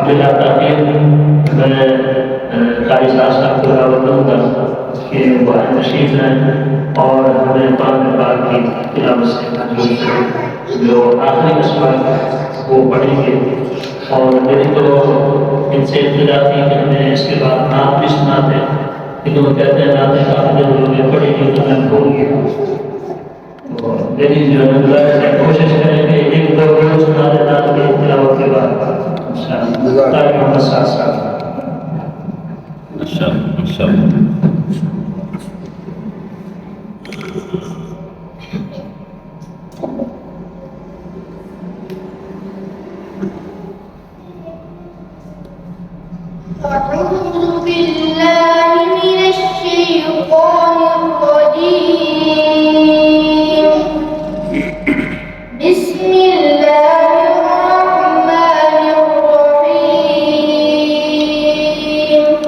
बिला ताक़ीद मैं कारी साहब को दावत दूंगा कि वो तशरीफ लाएं और हमें पाक की तिलावत से मंजूर करें। जो आखिरी कस्बा वो पढ़ेंगे और मेरी तो इनसे इल्तिजा थी कि हमें इसके बाद नात भी सुनाते, लेकिन वो कहते हैं नाते काफ़ी लोग पढ़ेंगे तो मैं भूल गया। तो मेरी जो है कोशिश करें कि एक दो रोज सुना देना तिलावत के बाद ताकि हम साथ साथ أعوذ بالله من الشيطان الرجيم بسم الله الرحمن الرحيم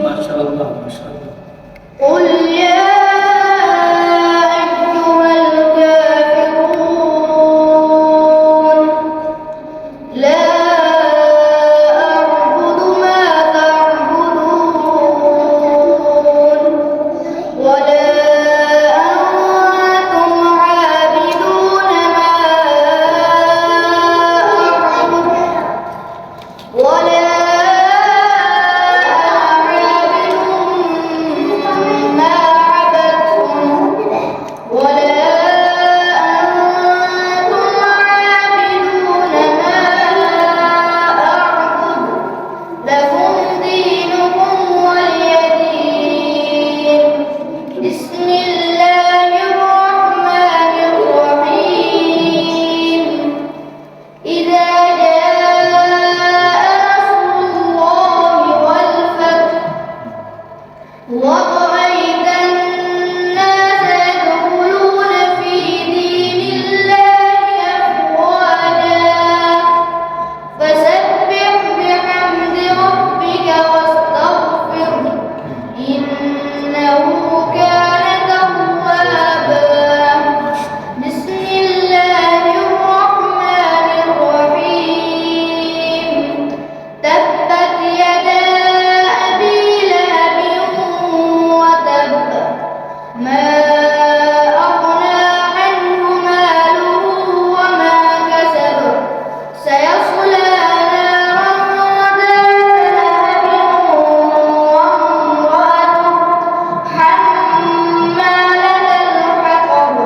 ما شاء الله ما شاء الله قل يا أيها الكافرون لا ورأيت الناس يدخلون في دين الله أفواجا فسبح بحمد ربك واستغفره إنه كان توابا بسم الله الرحمن الرحيم تبت يدا ما أغنى عنه ماله وما كسب سيصلى نارا ذات لهب وامرأته حمالة الحطب